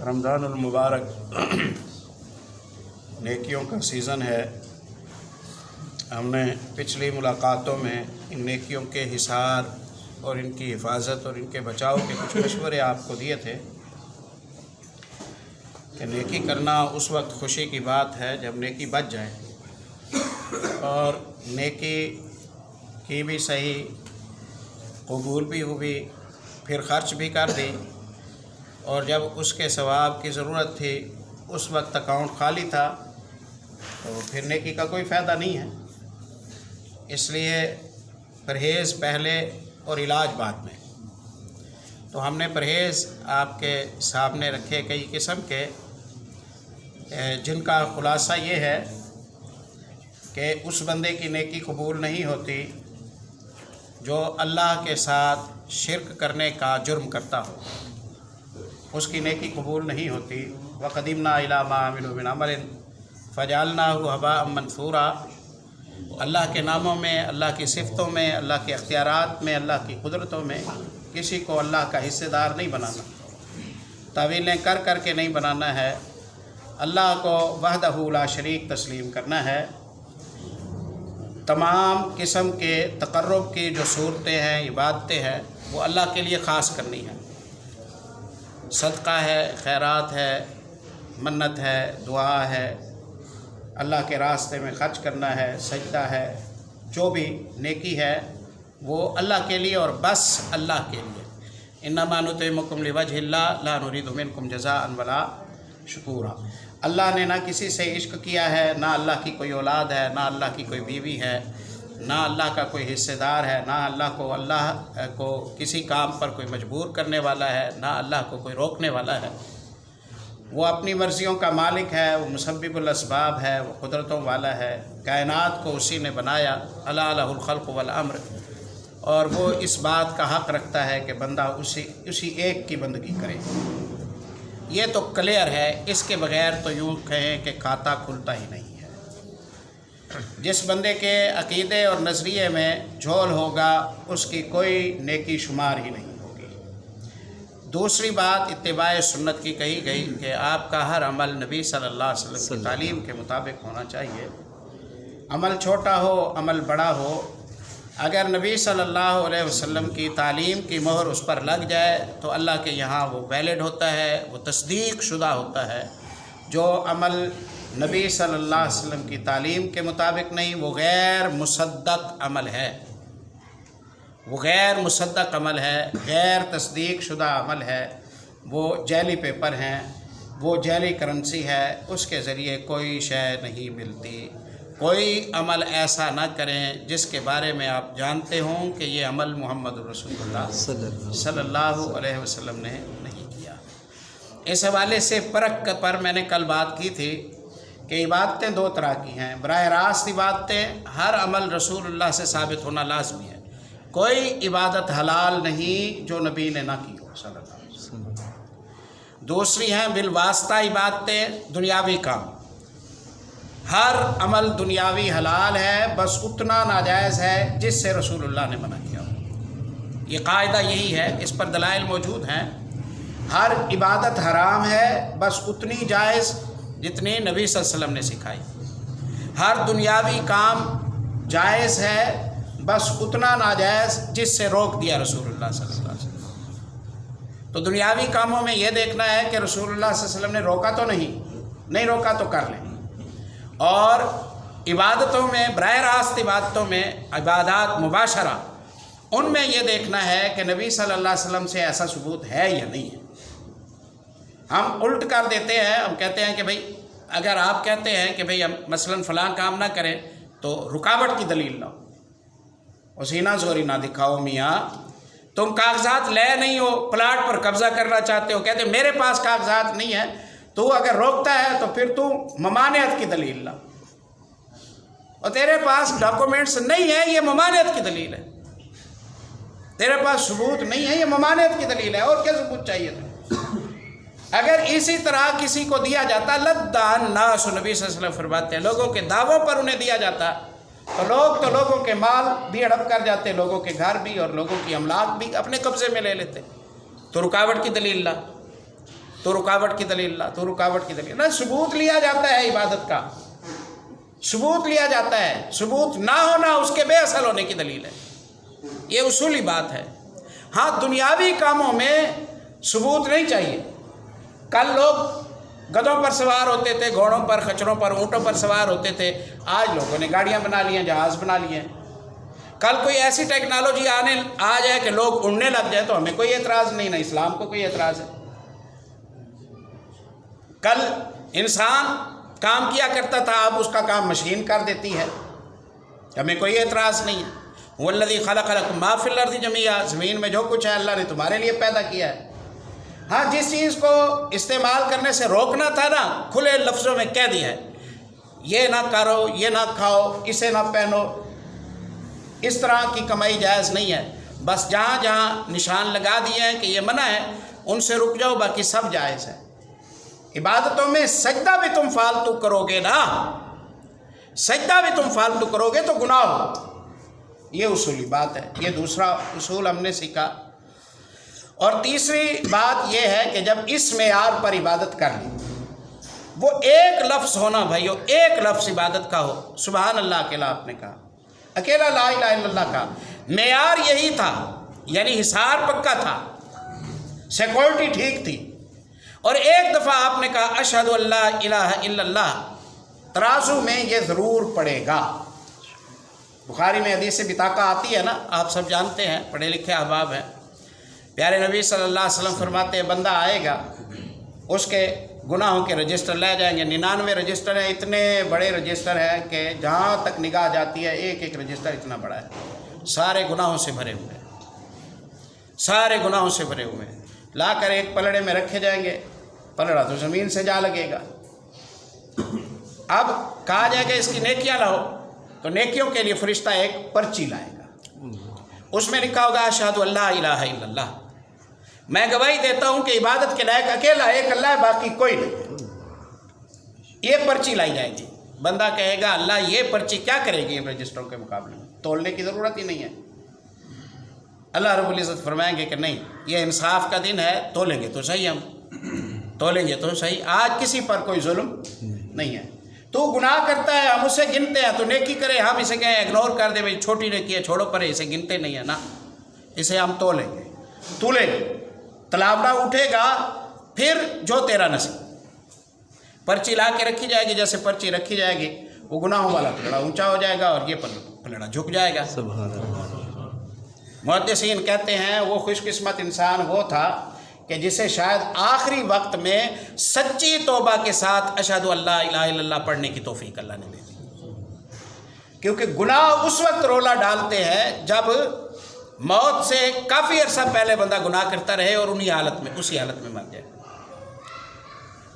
رمضان المبارک نیکیوں کا سیزن ہے۔ ہم نے پچھلی ملاقاتوں میں ان نیکیوں کے حصار اور ان کی حفاظت اور ان کے بچاؤ کے کچھ مشورے آپ کو دیے تھے کہ نیکی کرنا اس وقت خوشی کی بات ہے جب نیکی بچ جائے اور نیکی کی بھی صحیح قبول بھی ہوئی، پھر خرچ بھی کر دی، اور جب اس کے ثواب کی ضرورت تھی اس وقت اکاؤنٹ خالی تھا، تو پھر نیکی کا کوئی فائدہ نہیں ہے۔ اس لیے پرہیز پہلے اور علاج بعد میں۔ تو ہم نے پرہیز آپ کے سامنے رکھے کئی قسم کے، جن کا خلاصہ یہ ہے کہ اس بندے کی نیکی قبول نہیں ہوتی جو اللہ کے ساتھ شرک کرنے کا جرم کرتا ہو، اس کی نیکی قبول نہیں ہوتی۔ وَقَدِمْنَا إِلَىٰ مَا عَمِلُوا مِنْ عَمَلٍ فَجَعَلْنَاهُ هَبَاءً مَنْثُورًا۔ اللہ کے ناموں میں، اللہ کی صفتوں میں، اللہ کے اختیارات میں، اللہ کی قدرتوں میں کسی کو اللہ کا حصے دار نہیں بنانا، تعویلیں کر کر کے نہیں بنانا ہے۔ اللہ کو وحدہ لا شریک تسلیم کرنا ہے۔ تمام قسم کے تقرب کی جو صورتیں ہیں، عبادتیں ہیں، وہ اللہ کے لیے خاص کرنی ہے۔ صدقہ ہے، خیرات ہے، منت ہے، دعا ہے، اللہ کے راستے میں خرچ کرنا ہے، سجدہ ہے، جو بھی نیکی ہے وہ اللہ کے لیے اور بس اللہ کے لیے۔ انما نطعمکم لوجہ اللہ لا نرید منکم جزاء ولا شکورا۔ اللہ نے نہ کسی سے عشق کیا ہے، نہ اللہ کی کوئی اولاد ہے، نہ اللہ کی کوئی بیوی ہے، نہ اللہ کا کوئی حصے دار ہے، نہ اللہ کو کسی کام پر کوئی مجبور کرنے والا ہے، نہ اللہ کو کوئی روکنے والا ہے۔ وہ اپنی مرضیوں کا مالک ہے، وہ مسبب الاسباب ہے، وہ قدرتوں والا ہے۔ کائنات کو اسی نے بنایا، الا لہ الخلق والامر، اور وہ اس بات کا حق رکھتا ہے کہ بندہ اسی ایک کی بندگی کرے۔ یہ تو کلیئر ہے، اس کے بغیر تو یوں کہیں کہ کھاتا کھلتا ہی نہیں ہے۔ جس بندے کے عقیدے اور نظریے میں جھول ہوگا اس کی کوئی نیکی شمار ہی نہیں ہوگی۔ دوسری بات اتباع سنت کی کہی گئی کہ آپ کا ہر عمل نبی صلی اللہ علیہ وسلم کی تعلیم کے مطابق ہونا چاہیے۔ عمل چھوٹا ہو، عمل بڑا ہو، اگر نبی صلی اللہ علیہ وسلم کی تعلیم کی مہر اس پر لگ جائے تو اللہ کے یہاں وہ ویلڈ ہوتا ہے، وہ تصدیق شدہ ہوتا ہے۔ جو عمل نبی صلی اللہ علیہ وسلم کی تعلیم کے مطابق نہیں، وہ غیر مصدق عمل ہے، وہ غیر مصدق عمل ہے، غیر تصدیق شدہ عمل ہے، وہ جعلی پیپر ہیں، وہ جعلی کرنسی ہے، اس کے ذریعے کوئی شے نہیں ملتی۔ کوئی عمل ایسا نہ کریں جس کے بارے میں آپ جانتے ہوں کہ یہ عمل محمد رسول اللہ صلی اللہ علیہ وسلم نے نہیں کیا۔ اس حوالے سے پرکھ پر میں نے کل بات کی تھی کہ عبادتیں دو طرح کی ہیں۔ براہ راست عبادتیں، ہر عمل رسول اللہ سے ثابت ہونا لازمی ہے۔ کوئی عبادت حلال نہیں جو نبی نے نہ کی ہو صلی اللہ علیہ وسلم۔ دوسری ہیں بالواسطہ عبادتیں، دنیاوی کام۔ ہر عمل دنیاوی حلال ہے، بس اتنا ناجائز ہے جس سے رسول اللہ نے منع کیا ہو۔ یہ قاعدہ یہی ہے، اس پر دلائل موجود ہیں۔ ہر عبادت حرام ہے، بس اتنی جائز جتنی نبی صلی اللہ علیہ وسلم نے سکھائی۔ ہر دنیاوی کام جائز ہے، بس اتنا ناجائز جس سے روک دیا رسول اللہ صلی اللہ علیہ وسلم۔ تو دنیاوی کاموں میں یہ دیکھنا ہے کہ رسول اللہ صلی اللہ علیہ وسلم نے روکا تو نہیں روکا تو کر لیں، اور عبادتوں میں، براہ راست عبادتوں میں، عبادات مباشرہ، ان میں یہ دیکھنا ہے کہ نبی صلی اللہ علیہ وسلم سے ایسا ثبوت ہے یا نہیں ہے۔ ہم الٹ کر دیتے ہیں، ہم کہتے ہیں کہ بھئی اگر آپ کہتے ہیں کہ بھئی مثلا فلاں کام نہ کریں تو رکاوٹ کی دلیل لاؤ، سینہ زوری نہ دکھاؤ میاں، تم کاغذات لے نہیں ہو، پلاٹ پر قبضہ کرنا چاہتے ہو، کہتے میرے پاس کاغذات نہیں ہے، تو اگر روکتا ہے تو پھر تو ممانعت کی دلیل لا، اور تیرے پاس ڈاکومنٹس نہیں ہے، یہ ممانعت کی دلیل ہے۔ تیرے پاس ثبوت نہیں ہے، یہ ممانعت کی دلیل ہے، اور کیا ثبوت چاہیے تھا؟ اگر اسی طرح کسی کو دیا جاتا، لدّ الناس، نبی صلی اللہ علیہ وسلم فرماتے ہیں، لوگوں کے دعووں پر انہیں دیا جاتا تو لوگوں کے مال بھی ہڑپ کر جاتے، لوگوں کے گھر بھی اور لوگوں کی املاک بھی اپنے قبضے میں لے لیتے۔ تو رکاوٹ کی دلیل لا۔ تو رکاوٹ کی دلیل لا، تو رکاوٹ کی دلیل نہ، ثبوت لیا جاتا ہے عبادت کا، ثبوت لیا جاتا ہے، ثبوت نہ ہونا اس کے بے اصل ہونے کی دلیل ہے، یہ اصولی بات ہے۔ ہاں دنیاوی کاموں میں ثبوت نہیں چاہیے۔ کل لوگ گدھوں پر سوار ہوتے تھے، گھوڑوں پر، خچروں پر، اونٹوں پر سوار ہوتے تھے، آج لوگوں نے گاڑیاں بنا لی ہیں، جہاز بنا لیے ہیں۔ کل کوئی ایسی ٹیکنالوجی آ جائے کہ لوگ اڑنے لگ جائیں تو ہمیں کوئی اعتراض نہیں، نہ اسلام کو کوئی اعتراض ہے۔ کل انسان کام کیا کرتا تھا، اب اس کا کام مشین کر دیتی ہے، ہمیں کوئی اعتراض نہیں ہے۔ والذی خلق لکم ما فی الارض جمیعا، زمین میں جو کچھ ہے اللہ نے تمہارے لیے پیدا کیا ہے۔ ہاں جس چیز کو استعمال کرنے سے روکنا تھا نا، کھلے لفظوں میں کہہ دیا ہے، یہ نہ کرو، یہ نہ کھاؤ، اسے نہ پہنو، اس طرح کی کمائی جائز نہیں ہے۔ بس جہاں جہاں نشان لگا دیے ہیں کہ یہ منع ہے، ان سے رک جاؤ، باقی سب جائز ہے۔ عبادتوں میں سجدہ بھی تم فالتو کرو گے نا، سجدہ بھی تم فالتو کرو گے تو گناہ ہو، یہ اصولی بات ہے۔ یہ دوسرا اصول ہم نے سیکھا۔ اور تیسری بات یہ ہے کہ جب اس معیار پر عبادت کر لی، وہ ایک لفظ ہونا بھائیو، ایک لفظ عبادت کا ہو، سبحان اللہ اکیلا آپ نے کہا، اکیلا لا الہ الا اللہ کا معیار یہی تھا، یعنی حصار پکا تھا، سیکورٹی ٹھیک تھی، اور ایک دفعہ آپ نے کہا اشہد ان لا الہ الا اللہ، ترازو میں یہ ضرور پڑے گا۔ بخاری میں حدیث بطاقہ آتی ہے نا، آپ سب جانتے ہیں، پڑھے لکھے احباب ہیں۔ پیارے نبی صلی اللہ علیہ وسلم فرماتے ہیں بندہ آئے گا، اس کے گناہوں کے رجسٹر لے جائیں گے، 99 رجسٹر ہیں، اتنے بڑے رجسٹر ہیں کہ جہاں تک نگاہ جاتی ہے ایک ایک رجسٹر اتنا بڑا ہے، سارے گناہوں سے بھرے ہوئے ہیں، سارے گناہوں سے بھرے ہوئے ہیں۔ لا کر ایک پلڑے میں رکھے جائیں گے، پلڑا تو زمین سے جا لگے گا۔ اب کہا جائے گا اس کی نیکیاں لاؤ، تو نیکیوں کے لیے فرشتہ ایک پرچی لائے گا، اس میں لکھا ہوگا اشہد ان لا الہ الا اللہ، میں گواہی دیتا ہوں کہ عبادت کے لائق اکیلا ایک اللہ ہے، باقی کوئی نہیں۔ یہ پرچی لائی جائے گی، بندہ کہے گا اللہ یہ پرچی کیا کرے گی ان رجسٹروں کے مقابلے میں، تولنے کی ضرورت ہی نہیں ہے۔ اللہ رب العزت فرمائیں گے کہ نہیں، یہ انصاف کا دن ہے، تولیں گے تو صحیح، ہم تولیں گے تو صحیح، آج کسی پر کوئی ظلم نہیں ہے۔ تو گناہ کرتا ہے، ہم اسے گنتے ہیں، تو نیکی کرے، ہم اسے کہیں اگنور کر دیں، بھائی چھوٹی نیکی ہے چھوڑو پرے، اسے گنتے نہیں ہیں نا، اسے ہم تولیں گے، تولیں گے، تلابڑا اٹھے گا، پھر جو تیرا نصیب، پرچی لا کے رکھی جائے گی، جیسے پرچی رکھی جائے گی، وہ گناہوں والا پلڑا اونچا ہو جائے گا اور یہ پلڑا جھک جائے گا۔ سبحان اللہ۔ محدثین کہتے ہیں وہ خوش قسمت انسان وہ تھا کہ جسے شاید آخری وقت میں سچی توبہ کے ساتھ اشہد ان لا الہ الا اللہ پڑھنے کی توفیق اللہ نے دے دی، کیونکہ گناہ اس وقت رولا ڈالتے ہیں جب موت سے کافی عرصہ پہلے بندہ گناہ کرتا رہے اور اسی حالت میں مر جائے۔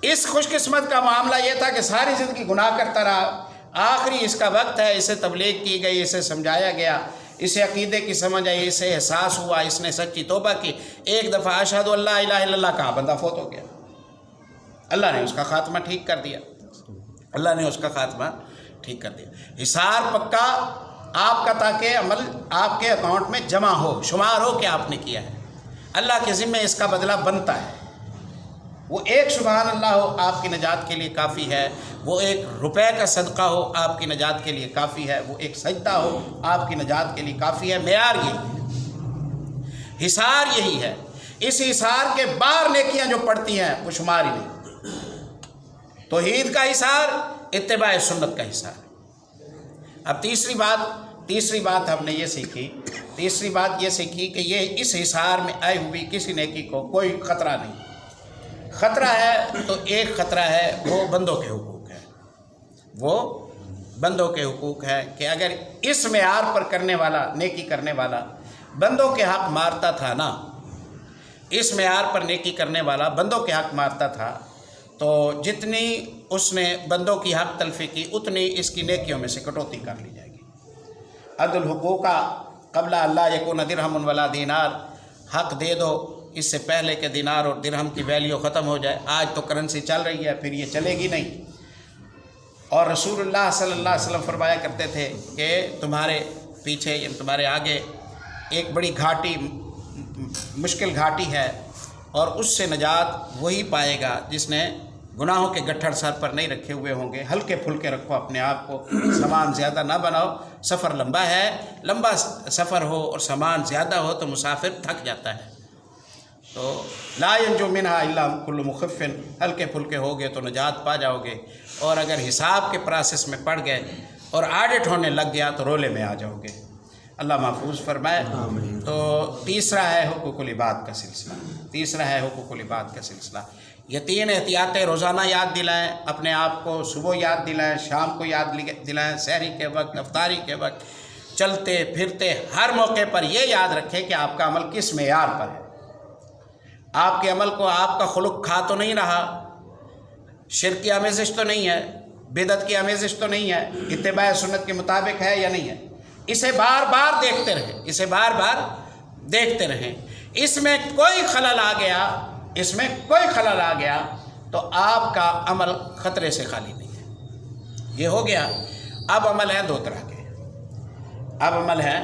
اس خوش قسمت کا معاملہ یہ تھا کہ ساری زندگی گناہ کرتا رہا، آخری اس کا وقت ہے، اسے تبلیغ کی گئی، اسے سمجھایا گیا، اسے عقیدے کی سمجھ آئی، اسے احساس ہوا، اس نے سچی توبہ کی، ایک دفعہ اشہد ان لا الہ الا اللہ کہا، بندہ فوت ہو گیا، اللہ نے اس کا خاتمہ ٹھیک کر دیا، اللہ نے اس کا خاتمہ ٹھیک کر دیا۔ حصار پکا آپ کا تاکہ عمل آپ کے اکاؤنٹ میں جمع ہو، شمار ہو کہ آپ نے کیا ہے، اللہ کے ذمے اس کا بدلہ بنتا ہے۔ وہ ایک سبحان اللہ ہو آپ کی نجات کے لیے کافی ہے، وہ ایک روپے کا صدقہ ہو آپ کی نجات کے لیے کافی ہے، وہ ایک سجدہ ہو آپ کی نجات کے لیے کافی ہے۔ معیار یہی ہے، حصار یہی ہے، اس حصار کے باہر نیکیاں جو پڑتی ہیں وہ شمار ہی نہیں۔ توحید کا حصار، اتباع سنت کا حصار۔ اب تیسری بات ہم نے یہ سیکھی، تیسری بات یہ سیکھی کہ یہ اس حصار میں آئی ہوئی کسی نیکی کو کوئی خطرہ نہیں، خطرہ ہے تو ایک خطرہ ہے وہ بندوں کے حقوق ہے، وہ بندوں کے حقوق ہے کہ اگر اس معیار پر کرنے والا، نیکی کرنے والا بندوں کے حق مارتا تھا نا، اس معیار پر نیکی کرنے والا بندوں کے حق مارتا تھا، تو جتنی اس نے بندوں کی حق تلفی کی اتنی اس کی نیکیوں میں سے کٹوتی کر لی جائے گی۔ عد الحقوق قبل اللہ یکون درہم ولا دینار، حق دے دو اس سے پہلے کہ دینار اور درہم کی ویلیو ختم ہو جائے۔ آج تو کرنسی چل رہی ہے، پھر یہ چلے گی نہیں۔ اور رسول اللہ صلی اللہ علیہ وسلم فرمایا کرتے تھے کہ تمہارے پیچھے، تمہارے آگے ایک بڑی گھاٹی، مشکل گھاٹی ہے، اور اس سے نجات وہی پائے گا جس نے گناہوں کے گٹھڑ سر پر نہیں رکھے ہوئے ہوں گے۔ ہلکے پھلکے رکھو اپنے آپ کو، سامان زیادہ نہ بناؤ، سفر لمبا ہے، لمبا سفر ہو اور سامان زیادہ ہو تو مسافر تھک جاتا ہے۔ تو لا ینجو منہا الا کل مخف، ہلکے پھلکے ہوگے تو نجات پا جاؤ گے، اور اگر حساب کے پروسیس میں پڑ گئے اور آڈٹ ہونے لگ گیا تو رولے میں آ جاؤ گے۔ اللہ محفوظ فرمائے۔ تو تیسرا ہے حقوق العباد کا سلسلہ، تیسرا ہے حقوق العباد کا سلسلہ۔ یہ 3 احتیاطیں روزانہ یاد دلائیں اپنے آپ کو، صبح یاد دلائیں، شام کو یاد دلائیں، سحری کے وقت، افطاری کے وقت، چلتے پھرتے ہر موقع پر یہ یاد رکھیں کہ آپ کا عمل کس معیار پر ہے۔ آپ کے عمل کو آپ کا خلق کھا تو نہیں رہا، شرک کی آمیزش تو نہیں ہے، بدعت کی آمیزش تو نہیں ہے، اتباع سنت کے مطابق ہے یا نہیں ہے۔ اسے بار بار دیکھتے رہیں، اسے بار بار دیکھتے رہیں۔ اس میں کوئی خلل آ گیا، اس میں کوئی خلل آ گیا تو آپ کا عمل خطرے سے خالی نہیں ہے۔ یہ ہو گیا۔ اب عمل ہے 2 طرح کے، اب عمل ہے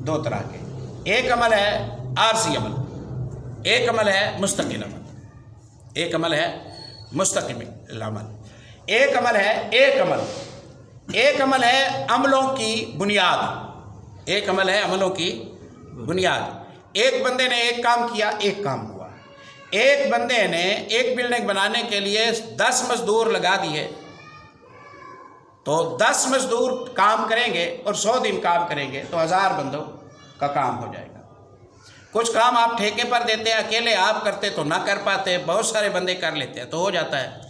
2 طرح کے۔ ایک عمل ہے عارضی عمل، ایک عمل ہے مستقل عمل، ایک عمل ہے مستقل عمل، ایک عمل ہے ایک عمل ہے عملوں کی بنیاد، ایک عمل ہے عملوں کی بنیاد۔ ایک بندے نے ایک کام کیا، ایک کام ہوا۔ ایک بندے نے ایک بلڈنگ بنانے کے لیے 10 مزدور لگا دیے، تو 10 مزدور کام کریں گے اور 100 دن کام کریں گے تو 1000 بندوں کا کام ہو جائے گا۔ کچھ کام آپ ٹھیکے پر دیتے ہیں، اکیلے آپ کرتے تو نہ کر پاتے، بہت سارے بندے کر لیتے ہیں تو ہو جاتا ہے۔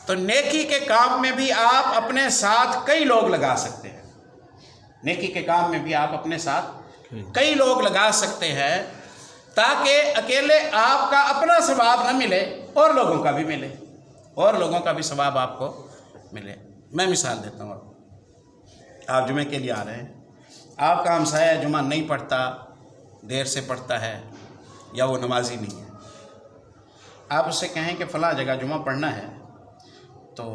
تو نیکی کے کام میں بھی آپ اپنے ساتھ کئی لوگ لگا سکتے ہیں، نیکی کے کام میں بھی آپ اپنے ساتھ کئی لوگ لگا سکتے ہیں، تاکہ اکیلے آپ کا اپنا ثواب نہ ملے اور لوگوں کا بھی ملے، اور لوگوں کا بھی ثواب آپ کو ملے۔ میں مثال دیتا ہوں، آپ جمعے کے لیے آ رہے ہیں، آپ کا ہمسایہ جمعہ نہیں پڑھتا، دیر سے پڑھتا ہے، یا وہ نمازی نہیں ہے، آپ اس سے کہیں کہ فلاں جگہ جمعہ پڑھنا ہے، تو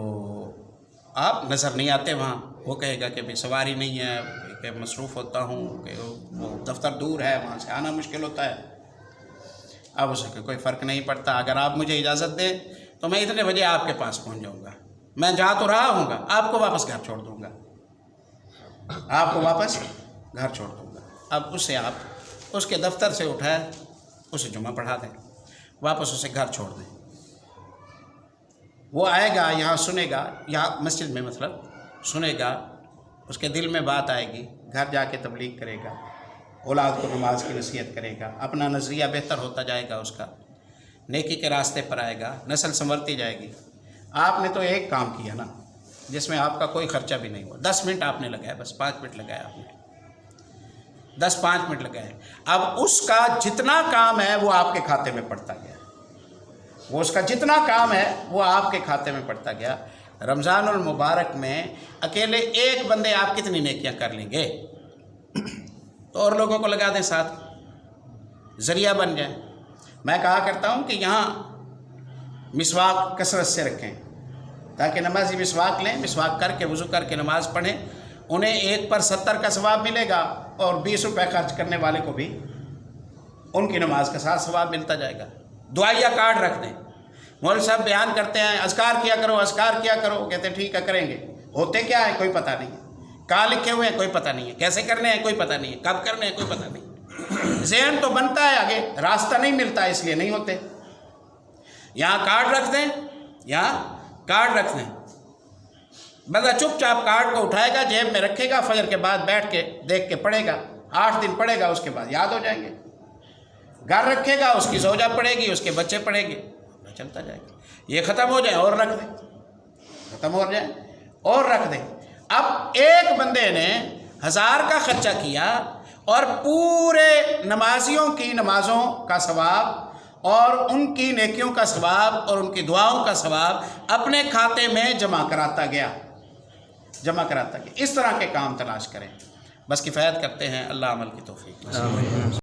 آپ نظر نہیں آتے وہاں، وہ کہے گا کہ بھئی سواری نہیں ہے، کہ مصروف ہوتا ہوں، کہ وہ دفتر دور ہے، وہاں سے آنا مشکل ہوتا ہے۔ اب اس سے کوئی فرق نہیں پڑتا، اگر آپ مجھے اجازت دیں تو میں اتنے بجے آپ کے پاس پہنچ جاؤں گا، میں جا تو رہا ہوں گا، آپ کو واپس گھر چھوڑ دوں گا، آپ کو واپس گھر چھوڑ دوں گا۔ اب اسے آپ اس کے دفتر سے اٹھائیں، اسے جمعہ پڑھا دیں، واپس اسے گھر چھوڑ دیں۔ وہ آئے گا یہاں، سنے گا، یہاں مسجد میں مطلب سنے گا، اس کے دل میں بات آئے گی، گھر جا کے تبلیغ کرے گا، اولاد کو نماز کی نصیحت کرے گا، اپنا نظریہ بہتر ہوتا جائے گا، اس کا نیکی کے راستے پر آئے گا، نسل سنورتی جائے گی۔ آپ نے تو ایک کام کیا نا، جس میں آپ کا کوئی خرچہ بھی نہیں ہوا، 10 منٹ آپ نے لگایا، بس 5 منٹ لگایا آپ نے، 5 منٹ لگائے۔ اب اس کا جتنا کام ہے وہ آپ کے کھاتے میں پڑتا گیا، وہ اس کا جتنا کام ہے وہ آپ کے کھاتے میں پڑتا گیا۔ رمضان المبارک میں اکیلے ایک بندے آپ کتنی نیکیاں کر لیں گے، تو اور لوگوں کو لگا دیں ساتھ، ذریعہ بن جائیں۔ میں کہا کرتا ہوں کہ یہاں مسواک کثرت سے رکھیں، تاکہ نمازی مسواک لیں، مسواک کر کے وضو کر کے نماز پڑھیں، انہیں 1 پر 70 کا ثواب ملے گا، اور 20 روپے خرچ کرنے والے کو بھی ان کی نماز کا ساتھ ثواب ملتا جائے گا۔ دعائیہ کارڈ رکھ دیں، مولوی صاحب بیان کرتے ہیں اذکار کیا کرو، اذکار کیا کرو، کہتے ہیں ٹھیک ہے کریں گے، ہوتے کیا ہے کوئی پتہ نہیں ہے، کہاں لکھے ہوئے ہیں کوئی پتہ نہیں ہے، کیسے کرنے ہیں کوئی پتہ نہیں ہے، کب کرنے ہیں کوئی پتہ نہیں، ذہن تو بنتا ہے، آگے راستہ نہیں ملتا اس لیے نہیں ہوتے۔ یہاں کارڈ رکھ دیں، یہاں کارڈ رکھ دیں، بندہ چپ چاپ کارڈ کو اٹھائے گا، جیب میں رکھے گا، فجر کے بعد بیٹھ کے دیکھ کے پڑھے گا، 8 دن پڑھے گا، اس کے بعد یاد ہو جائیں گے۔ گھر رکھے گا، اس کی زوجہ پڑھے گی، اس کے بچے پڑھیں گے، چلتا جائے گا۔ یہ ختم ہو جائے اور رکھ دیں، ختم ہو جائے اور رکھ دیں۔ اب ایک بندے نے 1000 کا خرچہ کیا اور پورے نمازیوں کی نمازوں کا ثواب اور ان کی نیکیوں کا ثواب اور ان کی دعاؤں کا ثواب اپنے کھاتے میں جمع کراتا گیا۔ اس طرح کے کام تلاش کریں، بس کفایت کرتے ہیں۔ اللہ عمل کی توفیق۔